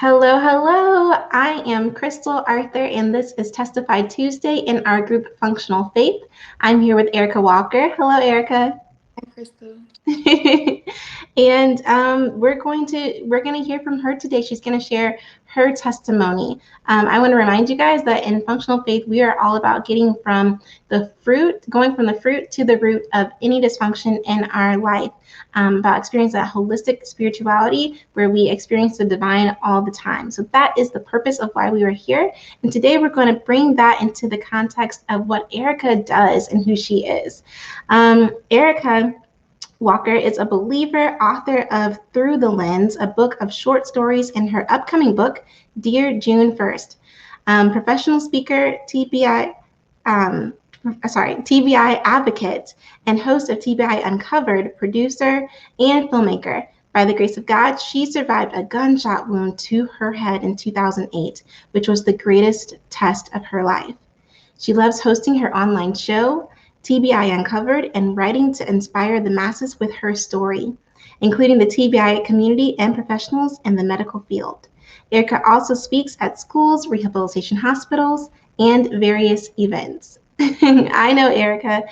Hello, hello. I am Crystal Arthur, and this is Testify Tuesday in our group Functional Faith. I'm here with Erica Walker. Hello, Erica. Hi, Crystal. And we're going to hear from her today. She's going to share her testimony. I want to remind you guys that in Functional Faith, we are all about going from the fruit to the root of any dysfunction in our life. About experiencing that holistic spirituality where we experience the divine all the time. So that is the purpose of why we are here. And today we're going to bring that into the context of what Erica does and who she is. Erica Walker is a believer, author of Through the Lens, a book of short stories, and her upcoming book, Dear June 1st. Professional speaker, TBI advocate, and host of TBI Uncovered, producer, and filmmaker. By the grace of God, she survived a gunshot wound to her head in 2008, which was the greatest test of her life. She loves hosting her online show, TBI Uncovered, and writing to inspire the masses with her story, including the TBI community and professionals in the medical field. Erica also speaks at schools, rehabilitation hospitals, and various events. I know Erica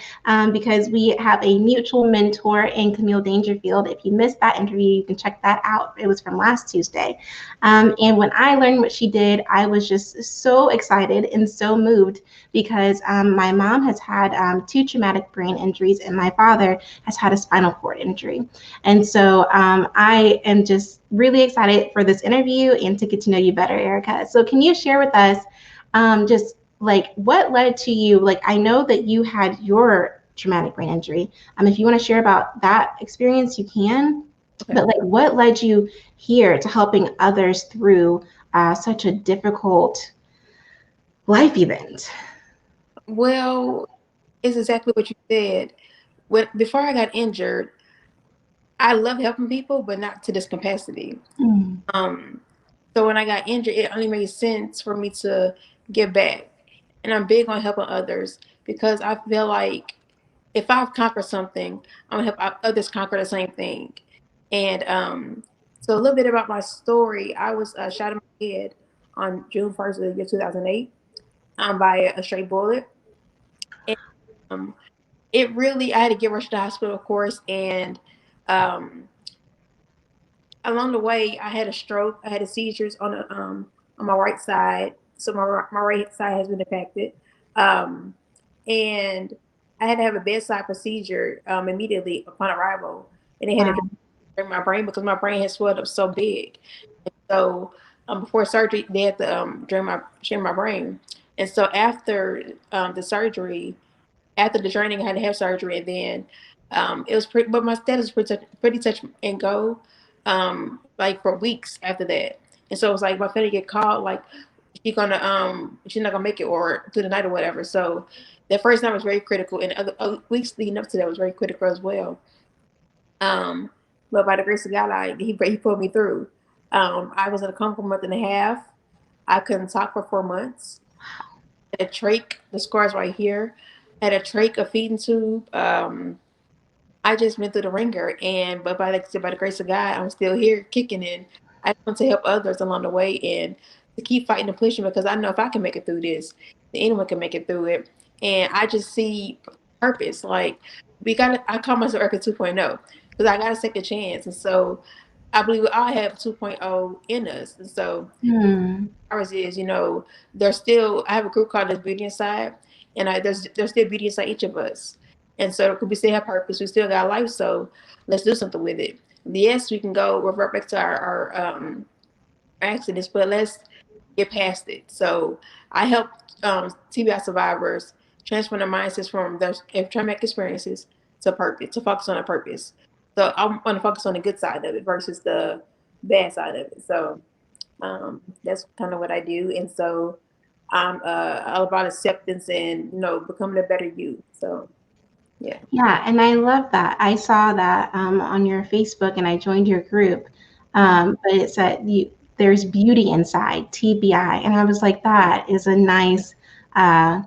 because we have a mutual mentor in Camille Dangerfield. If you missed that interview, you can check that out. It was from last Tuesday. And when I learned what she did, I was just so excited and so moved because my mom has had two traumatic brain injuries and my father has had a spinal cord injury. And so I am just really excited for this interview and to get to know you better, Erica. So can you share with us just like what led to you? Like, I know that you had your traumatic brain injury. If you want to share about that experience, you can. Okay. But like, what led you here to helping others through such a difficult life event? Well, it's exactly what you said. Before I got injured, I love helping people, but not to this capacity. Mm. Um, so when I got injured, it only made sense for me to give back, and I'm big on helping others because I feel like if I've conquered something, I'm gonna help others conquer the same thing. And so a little bit about my story: I was shot in my head on June 1st of the year 2008 by a stray bullet. And, um, it really, I had to get rushed to the hospital, of course, and um, along the way, I had a stroke. I had a seizures on my right side, so my right side has been impacted, and I had to have a bedside procedure immediately upon arrival, and they had to Wow. drain my brain because my brain had swelled up so big. And so before surgery, they had to drain my brain, and so after the surgery, after the draining, I had to have surgery, and then it was pretty. But my status was pretty touch and go, like for weeks after that. And so it was like my family get called, like she's not gonna make it or through the night or whatever. So that first night was very critical, and other weeks leading up to that was very critical as well. Um, but by the grace of God, he pulled me through. I was in a coma for a month and a half. I couldn't talk for 4 months. I had a trach, the scars right here. I had a trach, a feeding tube. I just went through the ringer, and but by the grace of God, I'm still here kicking in. I want to help others along the way and to keep fighting and pushing because I know if I can make it through this, then anyone can make it through it. And I just see purpose. Like I call myself Erica 2.0 because I got to take a chance. And so I believe we all have 2.0 in us. And so Hmm. ours is, there's still, I have a group called the Beauty Inside, and there's still beauty inside each of us. And so we still have purpose, we still got life, so let's do something with it. Yes, we can go revert back to our accidents, but let's get past it. So I help TBI survivors transform their mindsets from their traumatic experiences to purpose, to focus on a purpose. So I want to focus on the good side of it versus the bad side of it. So that's kind of what I do, and so I'm all about acceptance and becoming a better you. So yeah. Yeah, and I love that. I saw that on your Facebook, and I joined your group. But it said there's beauty inside TBI, and I was like, that is a nice uh,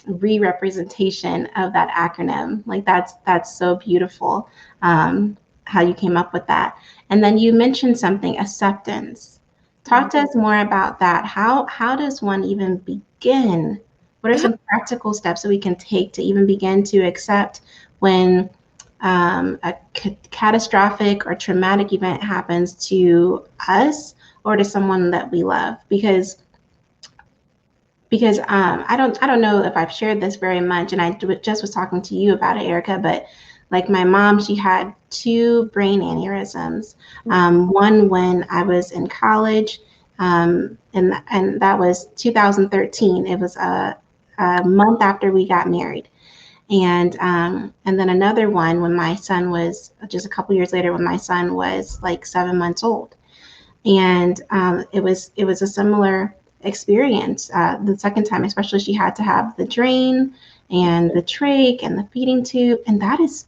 re-representation of that acronym. Like that's so beautiful how you came up with that. And then you mentioned something, acceptance. Talk to us more about that. How does one even begin? What are some practical steps that we can take to even begin to accept when a catastrophic or traumatic event happens to us or to someone that we love? Because I don't know if I've shared this very much, and I just was talking to you about it, Erica, but like my mom, she had two brain aneurysms. One when I was in college, and that was 2013. It was a month after we got married, and then another one when my son was just a couple years later when my son was like 7 months old, and it was a similar experience. The second time, especially, she had to have the drain and the trach and the feeding tube, and that is,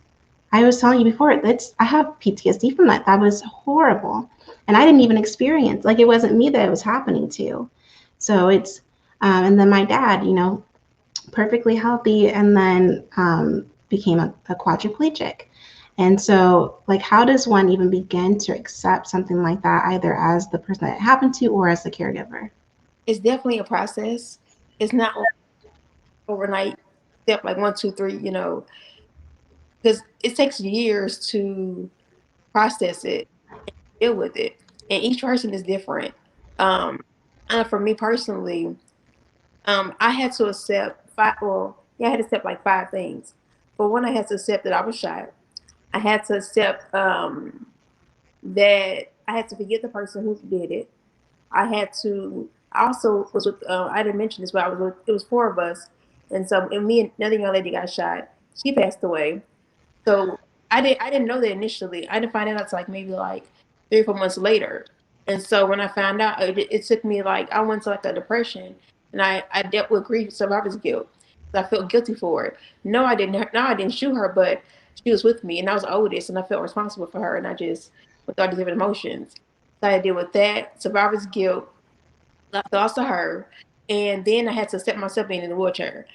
I was telling you before, that's I have PTSD from that. That was horrible, and I didn't even experience, like, it wasn't me that it was happening to. So it's and then my dad, perfectly healthy, and then became a quadriplegic. And so, like, how does one even begin to accept something like that, either as the person that it happened to or as the caregiver? It's definitely a process. It's not like overnight step, like 1, 2, 3, because it takes years to process it, deal with it, and each person is different. Um, and for me personally, I had to accept five. Well, yeah, I had to accept like 5 things. For one, I had to accept that I was shot. I had to accept that I had to forget the person who did it. I had to. I also was with. I didn't mention this, but I was with. It was 4 of us, and me and another young lady got shot. She passed away. So I didn't know that initially. I didn't find out until like maybe like 3 or 4 months later. And so when I found out, it took me like I went to like a depression, and I dealt with grief, survivor's guilt. I felt guilty for it. No, I didn't. No, I didn't shoot her, but she was with me, and I was the oldest, and I felt responsible for her, and I just with all these different emotions. So I had to deal with that survivor's guilt, lost to her, and then I had to accept myself being in the wheelchair.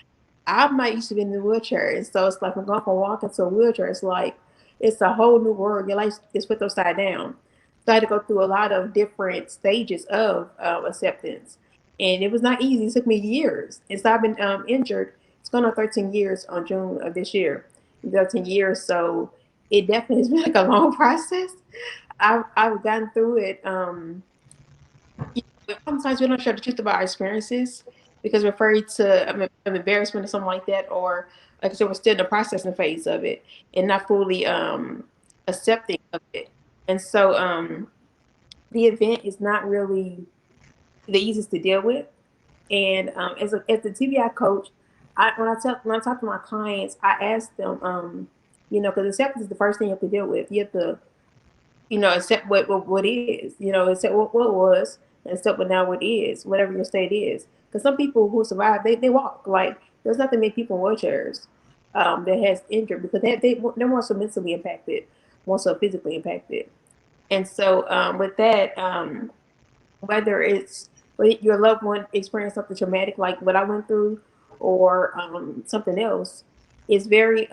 I might used to be in the wheelchair, and so it's like I'm going from walking to a wheelchair. It's like it's a whole new world. Your life is flipped upside down. So I had to go through a lot of different stages of acceptance, and it was not easy. It took me years, and so I've been injured. It's going on 13 years on June of this year. 13 years, so it definitely has been like a long process. I've gotten through it. Sometimes we don't share the truth about our experiences because we're afraid to of embarrassment or something like that, or like I said, we're still in the processing phase of it and not fully accepting of it. And so the event is not really the easiest to deal with. And as the TBI coach, when I talk to my clients, I ask them, because acceptance is the first thing you have to deal with. You have to accept what is, accept what was, and accept what now what is, whatever your state is. Because some people who survive, they walk. Like, there's nothing many people in wheelchairs that has injured because they're more so mentally impacted, more so physically impacted. And so with that, whether it's your loved one experienced something traumatic like what I went through, or something else, it's very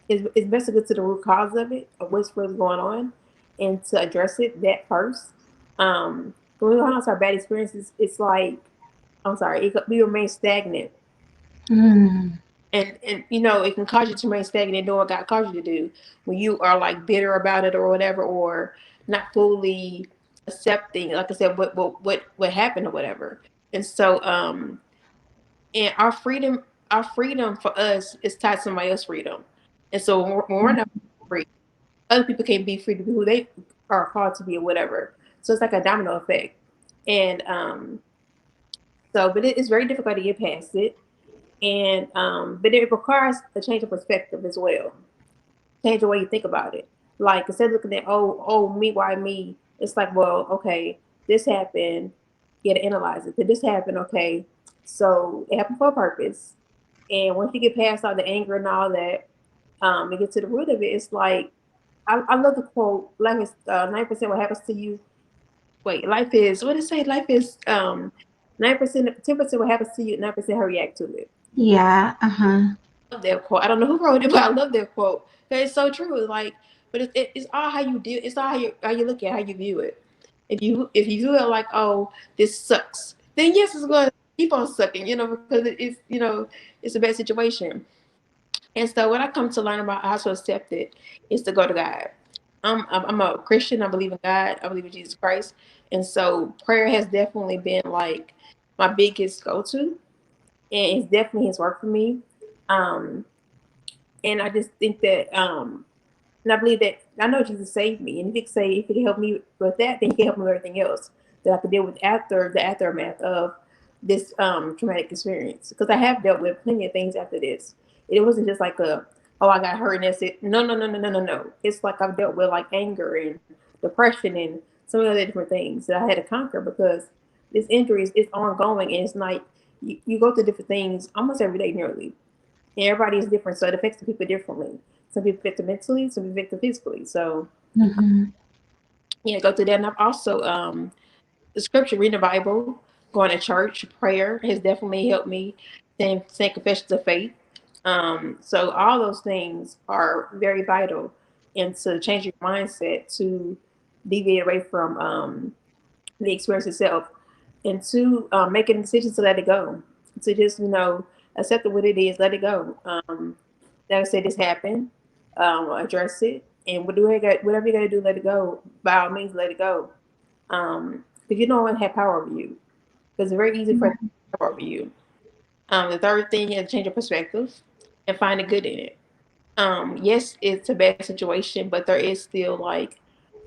it's best to get to the root cause of it, of what's really going on, and to address it that first. When we have our bad experiences, it's like we remain stagnant, Mm. and it can cause you to remain stagnant doing what God calls you to do when you are like bitter about it or whatever, or not fully accepting, like I said, what happened or whatever. And so and our freedom for us is tied to somebody else's freedom. And so when we're not free, other people can't be free to be who they are called to be or whatever. So it's like a domino effect. And but it's very difficult to get past it. And but it requires a change of perspective as well. Change the way you think about it. Like, instead of looking at, oh, me, why me? It's like, well, okay, this happened. You got to analyze it. Did this happen? Okay, so it happened for a purpose. And once you get past all the anger and all that, and get to the root of it, it's like I love the quote. Life is 9% what happens to you. Wait, life is, what did it say? Life is 9%, 10% what happens to you, 9% how you react to it. Yeah. Uh-huh. Love that quote. I don't know who wrote it, but I love that quote. 'Cause it's so true. Like, but it's all how you do. It's all how you look at, how you view it. If you feel like, oh, this sucks, then yes, it's going to keep on sucking, because it's a bad situation. And so what I come to learn about how to accept it is to go to God. I'm a Christian. I believe in God. I believe in Jesus Christ. And so prayer has definitely been like my biggest go-to, and it's definitely His work for me. Um, and I just think that and I believe that I know Jesus saved me, and if he could help me with that, then he can help me with everything else that I could deal with after the aftermath of this traumatic experience. Because I have dealt with plenty of things after this. It wasn't just like oh, I got hurt and that's it. No, no, no, no, no, no, no. It's like I've dealt with like anger and depression and some other different things that I had to conquer, because this injury is ongoing, and it's like you go through different things almost every day nearly, and everybody is different, so it affects the people differently. Some people affect mentally, some people affect physically. So yeah, go through that. And I've also the scripture, reading the Bible, going to church, prayer has definitely helped me. Saying confessions of faith. So all those things are very vital, and to change your mindset to deviate away from the experience itself, and to making decisions to let it go, to just accept it what it is, let it go. Like I said, this happened, address it, and whatever you got to do, let it go. By all means, let it go. Because you don't want to have power over you, because it's very easy for it to have power over you. The third thing is change your perspective and find the good in it. Yes, it's a bad situation, but there is still like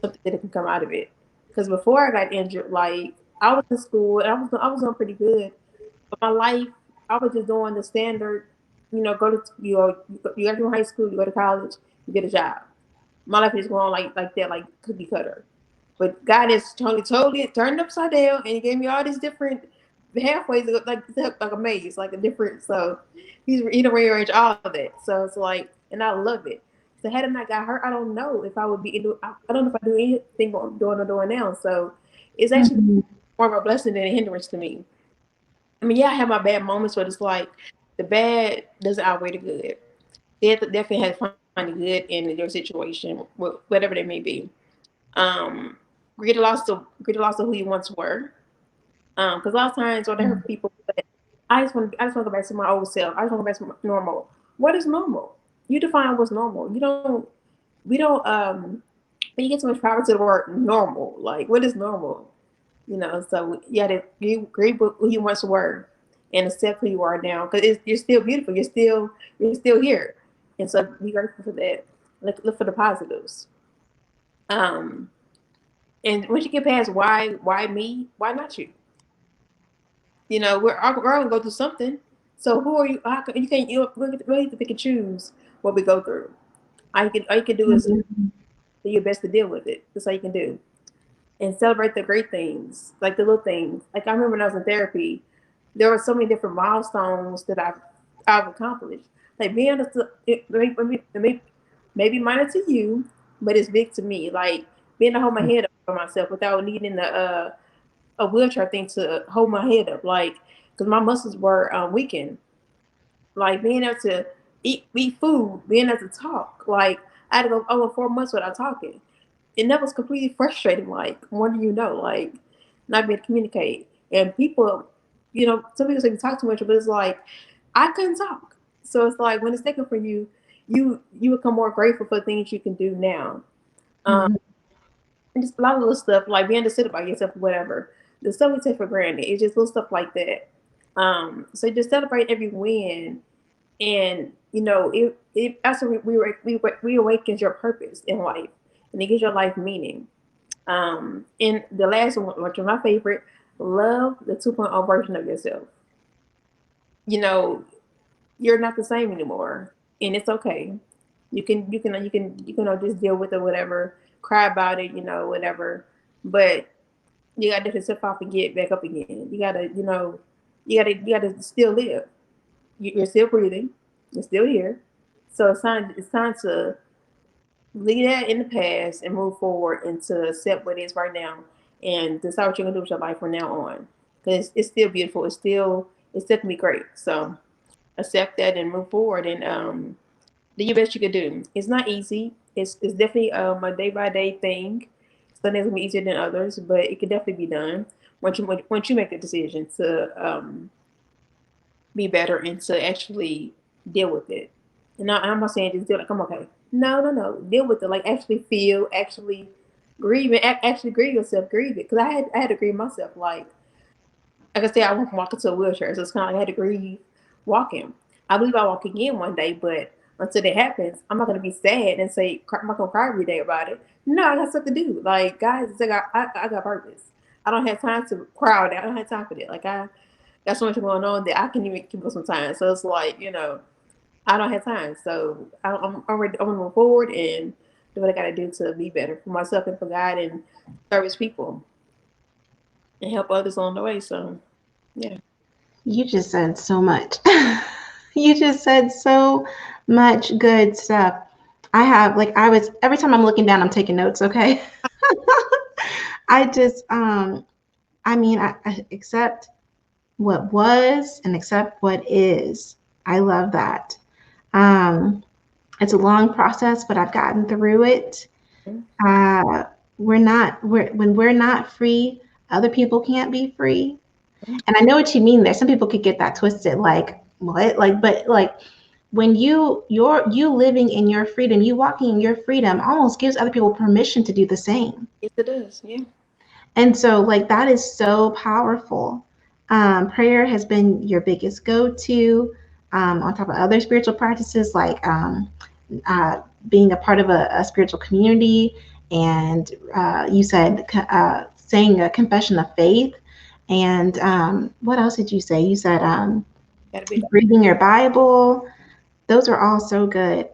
something that can come out of it. Because before I got injured, like I was in school and I was doing pretty good, but my life, I was just doing the standard. Go to you got to high school, you go to college, you get a job. My life is going like that, like cookie cutter. But God is totally turned upside down, and He gave me all these different halfways, like a maze, like a different. So He rearranged all of that. So it's like, and I love it. So had I not got hurt, I don't know if I would be. I don't know if I do anything I'm doing now. So it's actually more of a blessing than a hindrance to me. I mean, yeah, I have my bad moments, but it's like the bad doesn't outweigh the good. They definitely have to find the good in your situation, whatever they may be. Um, greet the loss of who you once were. Because a lot of times when I hear people, say, I just want to go back to my old self. I just want to go back to my normal. What is normal? You define what's normal. We don't. When you get too much power to the word normal, like what is normal? So you agree with who you once were, and accept who you are now, because you're still beautiful. You're still here, and so be grateful for that. Look for the positives. Um, and once you get past why me, why not you? We're gonna go through something. So who are you? How can, you can't we have to pick and choose what we go through. All you can do is do your best to deal with it. That's all you can do, and celebrate the great things, like the little things. Like I remember when I was in therapy, there were so many different milestones that I've accomplished. Like being able to, maybe minor to you, but it's big to me. Like being able to hold my head up for myself without needing a wheelchair thing to hold my head up, like because my muscles were weakened. Like being able to eat food, being able to talk. Like I had to go over 4 months without talking, and that was completely frustrating. Like, what do you know? Like, not being able to communicate. And people, some people say we talk too much, but it's like, I couldn't talk. So it's like, when it's taken from you, you become more grateful for the things you can do now. And just a lot of little stuff, like being able to sit about yourself or whatever. The stuff we take for granted. It's just little stuff like that. So just celebrate every win, and it also reawakens your purpose in life, and it gives your life meaning. And the last one, which is my favorite, love the 2.0 version of yourself. You know, you're not the same anymore, and it's okay. You can just deal with it, whatever, cry about it, whatever. But you gotta just step off and get back up again. You gotta still live. You're still breathing. You're still here. So it's time to leave that in the past and move forward and to accept what it is right now, and decide what you're gonna do with your life from now on. Because it's still beautiful. It's still gonna be great. So accept that and move forward, and do your best you can do. It's not easy. It's definitely a day by day thing. Some days will be easier than others, but it can definitely be done once you make the decision to be better and to actually deal with it. And I'm not saying just deal like I'm okay. No, no, no. Deal with it. Like actually feel, actually grieve it, actually grieve yourself, grieve it. Because I had to grieve myself. Like I said, I won't walk into a wheelchair, so it's kind of like I had to grieve walking. I believe I'll walk again one day, but until that happens, I'm not gonna be sad and say I'm not gonna cry every day about it. No, I got stuff to do. Like guys, it's like I got purpose. I don't have time to cry all day. I don't have time for that. Like I got so much going on that I can even keep up some time. So it's like I don't have time. So I'm gonna move forward and do what I gotta do to be better for myself and for God and service people and help others along the way. So yeah. You just said so much. You just said so much good stuff. I have like I was every time I'm looking down, I'm taking notes, okay? I just I mean I accept what was and accept what is. I love that. Um it's a long process, but I've gotten through it. Uh when we're not free, other people can't be free. And I know what you mean there. Some people could get that twisted, like what? Like, but like when you living in your freedom, you walking in your freedom almost gives other people permission to do the same. Yes, it does. Yeah. And so like that is so powerful. Prayer has been your biggest go-to, on top of other spiritual practices like uh, being a part of a spiritual community, and you said saying a confession of faith. And what else did you say? You said Gotta be. reading your Bible. Those are all so good.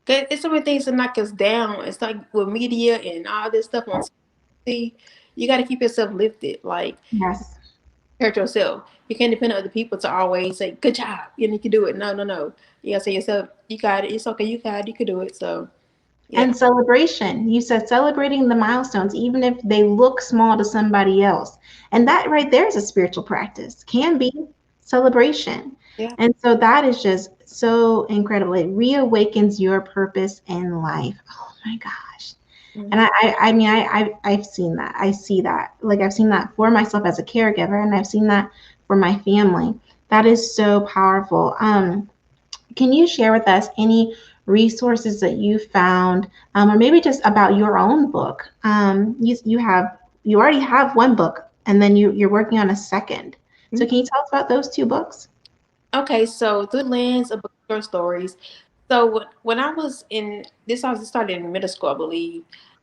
It's so many things to knock us down. It's like with media and all this stuff on TV. You got to keep yourself lifted. Like Yes. hurt yourself. You can't depend on other people to always say "good job." You can do it. No, no, no. You gotta say yourself. You got it. It's okay. You got it. You can do it. So yeah, And celebration. You said celebrating the milestones, even if they look small to somebody else. And that right there is a spiritual practice, can be celebration. yeah. And so that is just so incredible. It reawakens your purpose in life. Oh my gosh. And Mm-hmm. I mean, I've seen that. I see that. Like I've seen that for myself as a caregiver, and I've seen that for my family. That is so powerful. Can you share with us any resources that you found, or maybe just about your own book? You already have one book, and then you're working on a second. So can you tell us about those two books? Okay, so through the lens of bookstore stories. So when I was in this, I was started in middle school, I believe.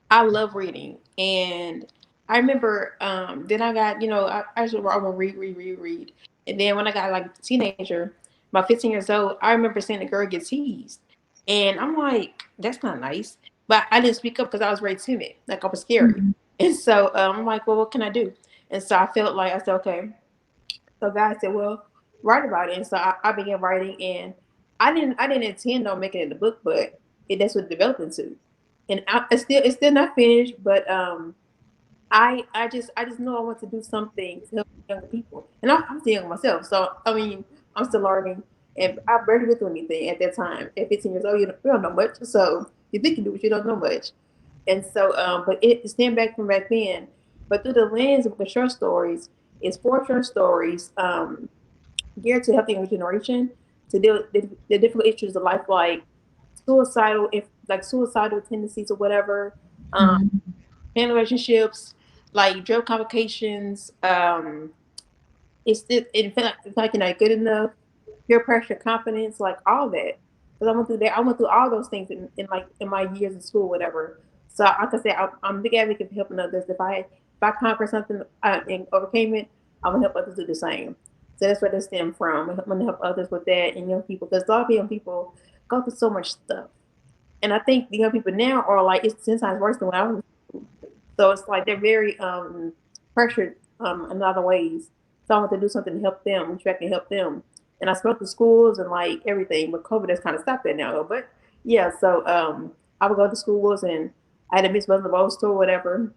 I love reading, and I remember then I got I was I would read, and then when I got like a teenager, about 15 years old, I remember seeing a girl get teased, and I'm like, that's not nice, but I didn't speak up because I was very timid, like I was scary, Mhm. and so I'm like, well, what can I do? And so I felt like I said, okay. So God said, "Well, write about it." And so I began writing, and I didn't intend on making it in the book, but that's what it developed into. And it's still not finished, but I just know I want to do something to help younger people, and I'm still young myself, so I mean I'm still learning, and I barely went through anything at that time. At 15 years old, you don't know much, so you think you do, but you don't know much. And so, but it stemmed back from back then. But through the lens of the short stories, it's four short stories. Geared to help the younger generation to deal with the difficult issues of life, like suicidal tendencies or whatever, um, Mhm. family relationships, like drug complications. It's like you're not good enough, peer pressure, confidence, like all that. Because I went through that. I went through all those things in my years in school, whatever. So like I said, I'm a big advocate for helping others. If I conquer something and overcame it, I'm gonna help others do the same. So that's where they stem from. I'm gonna help others with that and young people, because a lot of young people go through so much stuff, and I think the young people now are like it's 10 times worse than when I was in school. So it's like they're very pressured in other ways. So I want to do something to help them, which I can help them. And I spoke to schools and like everything, but COVID has kind of stopped that now. But yeah, so I would go to schools, and I had a Miss Muslim Bowl store, whatever.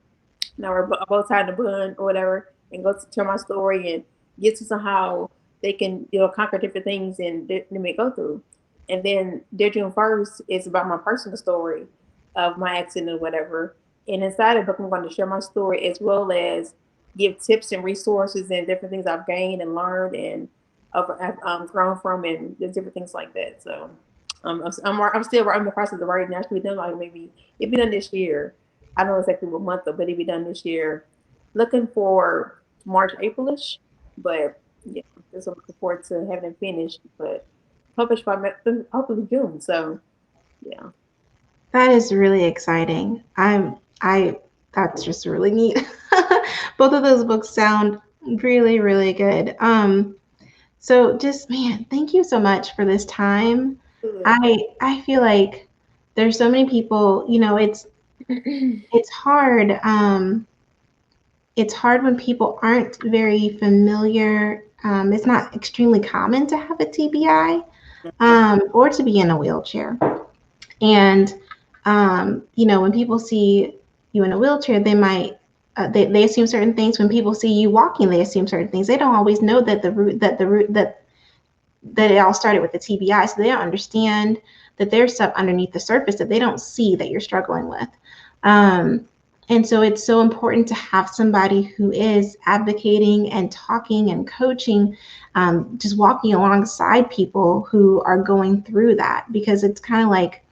Now we're both tied in a bun or whatever, and go to tell my story and get to somehow they can conquer different things and they may go through. And then their June 1st is about my personal story of my accident or whatever. And inside the book, I'm going to share my story as well as give tips and resources and different things I've gained and learned and I've grown from and just different things like that. So I'm still in the process of writing. Actually done like maybe it'll be done this year. I don't know exactly what month, but it'll be done this year. Looking for March, Aprilish, but yeah, just looking forward to having it finished. But published by hopefully June. So yeah. That is really exciting. I that's just really neat. Both of those books sound really, really good. So just man, thank you so much for this time. Good. I feel like there's so many people, it's hard. It's hard when people aren't very familiar. It's not extremely common to have a TBI, or to be in a wheelchair. And when people see you in a wheelchair, they might they assume certain things. When people see you walking, they assume certain things. They don't always know that that it all started with the TBI, so they don't understand that there's stuff underneath the surface that they don't see that you're struggling with. And so it's so important to have somebody who is advocating and talking and coaching, just walking alongside people who are going through that, because it's kind of like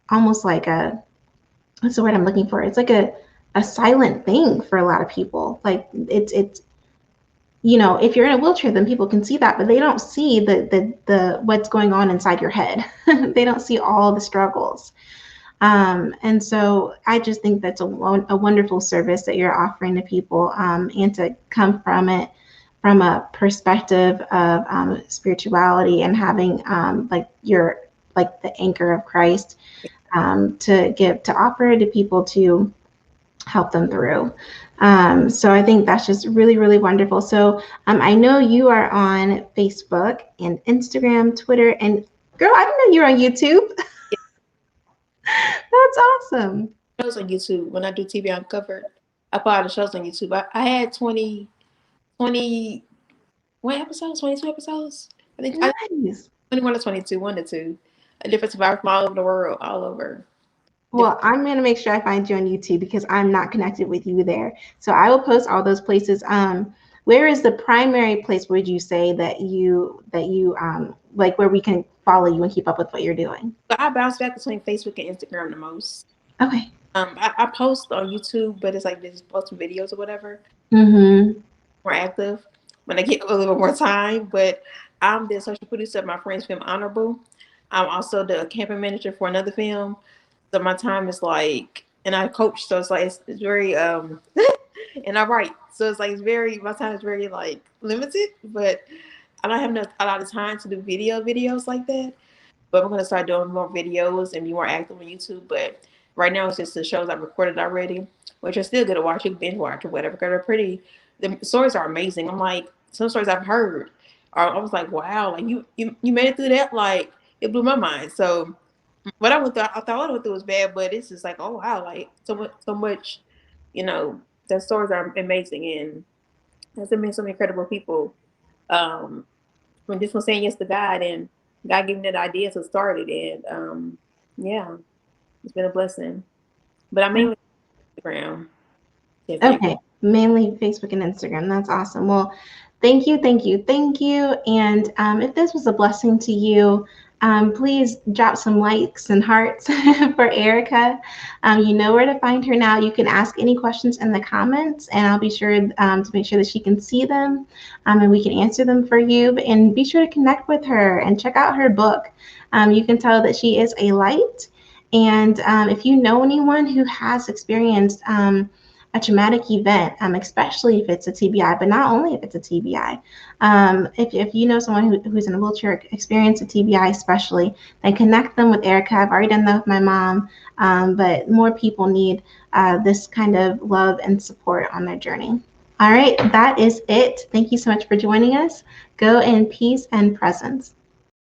almost like a, what's the word I'm looking for? It's like a silent thing for a lot of people. Like it's if you're in a wheelchair, then people can see that, but they don't see the what's going on inside your head. They don't see all the struggles. And so I just think that's a wonderful service that you're offering to people, and to come from it from a perspective of spirituality and having like the anchor of Christ, to offer to people to help them through. So I think that's just really, really wonderful. So I know you are on Facebook and Instagram, Twitter, and girl, I didn't know you're on YouTube. That's awesome. Shows on YouTube. When I do TV Uncovered, I put all the shows on YouTube. I had 20 what episodes? 22 episodes? I think Nice. 21 or 22, one to two. A different survivors from all over the world, all over. Well, I'm going to make sure I find you on YouTube because I'm not connected with you there. So I will post all those places. Where is the primary place, would you say, that you like, where we can follow you and keep up with what you're doing? So I bounce back between Facebook and Instagram the most. Okay. I post on YouTube, but it's like just posting videos or whatever. Mm-hmm. More active when I get a little bit more time. But I'm the social producer of my friend's film Honorable. I'm also the campaign manager for another film. So my time is like, and I coach, so it's like it's very and I write, so it's like it's very, my time is very like limited. But I don't have a lot of time to do videos like that. But I'm gonna start doing more videos and be more active on YouTube. But right now it's just the shows I've recorded already, which are still good to watch. You can binge watch or whatever because they're pretty. The stories are amazing. I'm like, some stories I've heard, or I was like, wow, like you made it through that. Like it blew my mind. So what I went through, I thought what I went through was bad, but it's just like, oh wow, like so much, you know, the stories are amazing and there's been some incredible people. Um, when this was saying yes to God and God gave me that idea to start it, and yeah, it's been a blessing. But I mainly Instagram. Yeah, Okay, mainly Facebook and Instagram. That's awesome. Well, thank you, thank you, thank you. And if this was a blessing to you, please drop some likes and hearts for Erica. You know where to find her now. You can ask any questions in the comments, and I'll be sure to make sure that she can see them, and we can answer them for you. And be sure to connect with her and check out her book. You can tell that she is a light. And if you know anyone who has experienced a traumatic event, especially if it's a TBI, but not only if it's a TBI. If you know someone who's in a wheelchair, experience a TBI especially, then connect them with Erica. I've already done that with my mom, but more people need this kind of love and support on their journey. All right, that is it. Thank you so much for joining us. Go in peace and presence.